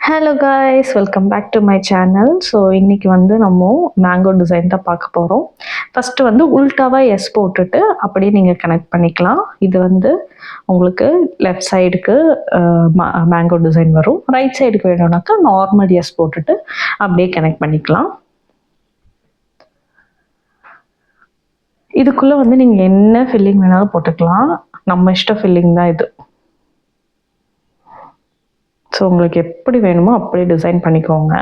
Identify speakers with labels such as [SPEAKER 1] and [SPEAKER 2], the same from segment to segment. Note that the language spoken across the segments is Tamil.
[SPEAKER 1] Hello guys, welcome back to my channel. So இன்றைக்கி வந்து நம்ம மேங்கோ டிசைன் தான் பார்க்க போகிறோம். ஃபஸ்ட்டு வந்து உல்டாவாக எஸ் போட்டுட்டு அப்படியே நீங்கள் கனெக்ட் பண்ணிக்கலாம். இது வந்து உங்களுக்கு லெஃப்ட் சைடுக்கு மேங்கோ டிசைன் வரும். ரைட் சைடுக்கு வேணும்னாக்கா நார்மல் எஸ் போட்டுட்டு அப்படியே கனெக்ட் பண்ணிக்கலாம். இதுக்குள்ளே வந்து நீங்கள் என்ன ஃபில்லிங் வேணாலும் போட்டுக்கலாம். நம்ம இஷ்ட ஃபில்லிங் தான் இது. ஸோ உங்களுக்கு எப்படி வேணுமோ அப்படி டிசைன் பண்ணிக்கோங்க.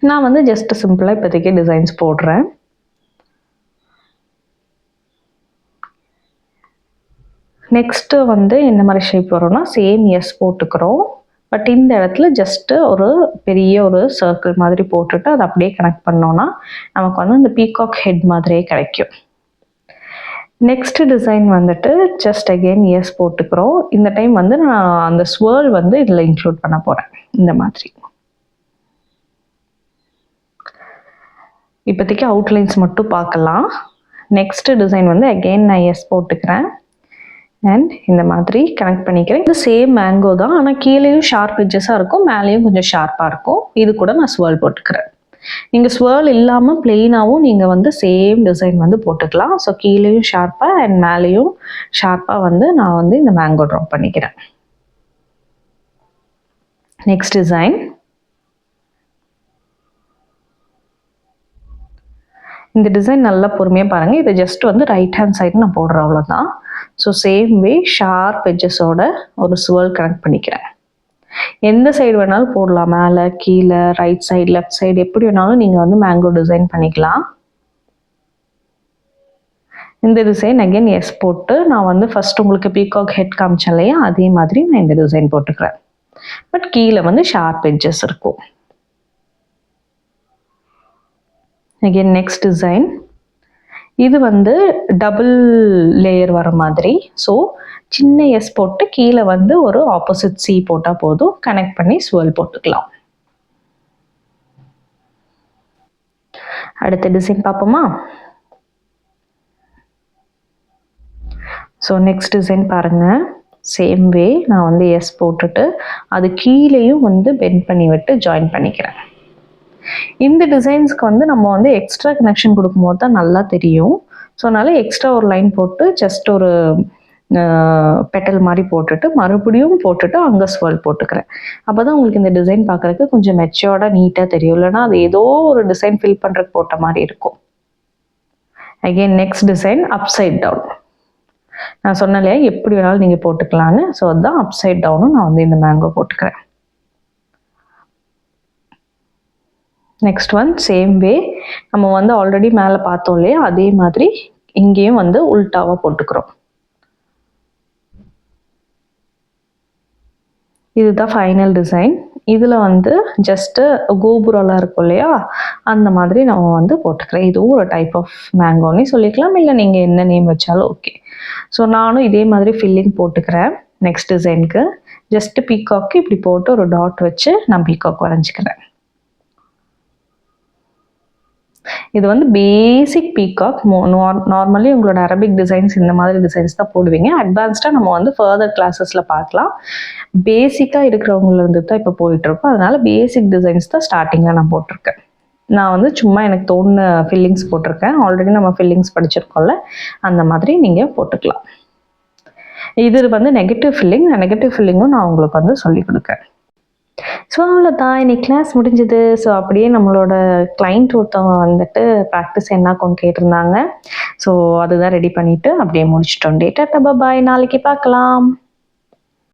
[SPEAKER 1] நான் வந்து ஜஸ்ட் சிம்பிளாக இப்போதைக்கு டிசைன்ஸ் போடுறேன். நெக்ஸ்ட்டு வந்து என்ன மாதிரி ஷேப் வரும்னா சேம் எஸ் போட்டுக்கிறோம். பட் இந்த இடத்துல ஜஸ்ட்டு ஒரு பெரிய ஒரு சர்க்கிள் மாதிரி போட்டுட்டு அதை அப்படியே கனெக்ட் பண்ணோன்னா நமக்கு வந்து இந்த பீகாக் ஹெட் மாதிரியே கிடைக்கும். நெக்ஸ்ட் டிசைன் வந்துட்டு ஜஸ்ட் அகெயின் எஸ் போட்டுக்கிறோம். இந்த டைம் வந்து நான் அந்த ஸ்வேர்ல் வந்து இதில் இன்க்ளூட் பண்ண போகிறேன். இந்த மாதிரி இப்போதைக்கு அவுட்லைன்ஸ் மட்டும் பார்க்கலாம். நெக்ஸ்ட் டிசைன் வந்து அகெயின் நான் எஸ் போட்டுக்கிறேன் அண்ட் இந்த மாதிரி கனெக்ட் பண்ணிக்கிறேன். இது சேம் மேங்கோ தான், ஆனால் கீழேயும் ஷார்ப் எட்ஜஸாக இருக்கும், மேலேயும் கொஞ்சம் ஷார்ப்பாக இருக்கும். இது கூட நான் ஸ்வேர்ல் போட்டுக்கிறேன். நீங்கள் ஸ்வேர்ல் இல்லாமல் பிளெயினாகவும் நீங்கள் வந்து சேம் டிசைன் வந்து போட்டுக்கலாம். ஸோ கீழேயும் ஷார்ப்பாக அண்ட் மேலேயும் ஷார்ப்பாக வந்து நான் வந்து இந்த மேங்கோ ட்ராப் பண்ணிக்கிறேன். நெக்ஸ்ட் டிசைன் இந்த டிசைன் நல்லா பொறுமையாக பாருங்கள். இதை ஜஸ்ட் வந்து ரைட் ஹேண்ட் சைடு நான் போடுறேன், அவ்வளோதான். ஸோ சேம் வே ஷார்ப் எட்ஜஸோட ஒரு ஸ்வேர்ல் கனெக்ட் பண்ணிக்கிறேன். எந்த சைடு வேணாலும் போடலாம், மேலே கீழே ரைட் சைடு லெஃப்ட் சைடு எப்படி வேணாலும் நீங்கள் வந்து மேங்கோ டிசைன் பண்ணிக்கலாம். இந்த டிசைன் அகெயின் எஸ் போட்டு நான் வந்து ஃபர்ஸ்ட் உங்களுக்கு பீகாக் ஹெட் காமிச்சேன் இல்லையா, அதே மாதிரி நான் இந்த டிசைன் போட்டுக்கிறேன். பட் கீழே வந்து ஷார்ப் எட்ஜஸ் இருக்கும். அகெயின் நெக்ஸ்ட் டிசைன் இது வந்து டபுள் லேயர் வர மாதிரி. ஸோ சின்ன எஸ் போட்டு கீழே வந்து ஒரு ஆப்போசிட் சி போட்டால் போதும். கனெக்ட் பண்ணி ஸ்வேர்ல் போட்டுக்கலாம். அடுத்த டிசைன் பார்ப்போமா? ஸோ நெக்ஸ்ட் டிசைன் பாருங்கள். சேம் வே நான் வந்து எஸ் போட்டுட்டு அது கீழேயும் வந்து பெண்ட் பண்ணி விட்டு ஜாயின் பண்ணிக்கிறேன். இந்த டிசைன்ஸ்க்கு வந்து நம்ம வந்து எக்ஸ்ட்ரா கனெக்ஷன் கொடுக்கும்போது தான் நல்லா தெரியும். ஸோ அதனால எக்ஸ்ட்ரா ஒரு லைன் போட்டு ஜஸ்ட் ஒரு பெட்டல் மாதிரி போட்டுட்டு மறுபடியும் போட்டுட்டு அங்கே ஸ்வேர்ல் போட்டுக்கிறேன். அப்போ தான் உங்களுக்கு இந்த டிசைன் பார்க்குறதுக்கு கொஞ்சம் மெச்சோர்டாக நீட்டாக தெரியும். இல்லைனா அது ஏதோ ஒரு டிசைன் ஃபில் பண்ணுறதுக்கு போட்ட மாதிரி இருக்கும். Again next design upside down. நான் சொன்னேன் இல்லையா எப்படி வேணாலும் நீங்கள் போட்டுக்கலான்னு. ஸோ அதுதான் அப்சைட் டவுனும் நான் வந்து இந்த மேங்கோ போட்டுக்கிறேன். நெக்ஸ்ட் ஒன் சேம் வே நம்ம வந்து ஆல்ரெடி மேலே பார்த்தோம் இல்லையா, அதே மாதிரி இங்கேயும் வந்து உல்டாவாக போட்டுக்கிறோம். இதுதான் ஃபைனல் டிசைன். இதில் வந்து ஜஸ்ட்டு கோபுரம்லாம் இருக்கும் இல்லையா, அந்த மாதிரி நம்ம வந்து போட்டுக்கிறேன். இதுவும் ஒரு டைப் ஆஃப் மேங்கோன்னே சொல்லிக்கலாம், இல்லை நீங்கள் என்ன நேம் வச்சாலும் ஓகே. ஸோ நானும் இதே மாதிரி ஃபில்லிங் போட்டுக்கிறேன். நெக்ஸ்ட் டிசைனுக்கு ஜஸ்ட்டு பீகாக்கு இப்படி போட்டு ஒரு டாட் வச்சு நான் பீகாக் வரைஞ்சிக்கிறேன். இது வந்து பேசிக் பீகாக். நார்மலி உங்களோட அரபிக் டிசைன்ஸ் இந்த மாதிரி டிசைன்ஸ் தான் போடுவீங்க. அட்வான்ஸ்டாக நம்ம வந்து ஃபர்தர் கிளாஸஸில் பார்க்கலாம். பேசிக்காக இருக்கிறவங்களிருந்து தான் இப்போ போயிட்டுருக்கோம். அதனால் பேசிக் டிசைன்ஸ் தான் ஸ்டார்டிங்கில் நான் போட்டிருக்கேன். நான் வந்து சும்மா எனக்கு தோணுன ஃபில்லிங்ஸ் போட்டிருக்கேன். ஆல்ரெடி நம்ம ஃபில்லிங்ஸ் படிச்சிருக்கோம்ல, அந்த மாதிரி நீங்கள் போட்டுக்கலாம். இது வந்து நெகட்டிவ் ஃபில்லிங். நெகட்டிவ் ஃபில்லிங்கும் நான் உங்களுக்கு வந்து சொல்லிக் கொடுக்குறேன். ஸோ அவ்வளோதான், இன்னைக்கு கிளாஸ் முடிஞ்சுது. ஸோ அப்படியே நம்மளோட கிளைண்ட் ஒருத்தவங்க வந்துட்டு ப்ராக்டிஸ் என்ன கொண்டு கேட்டிருந்தாங்க. ஸோ அதுதான் ரெடி பண்ணிவிட்டு அப்படியே முடிச்சிட்டோம். டேட்டா பாய், நாளைக்கு பார்க்கலாம்.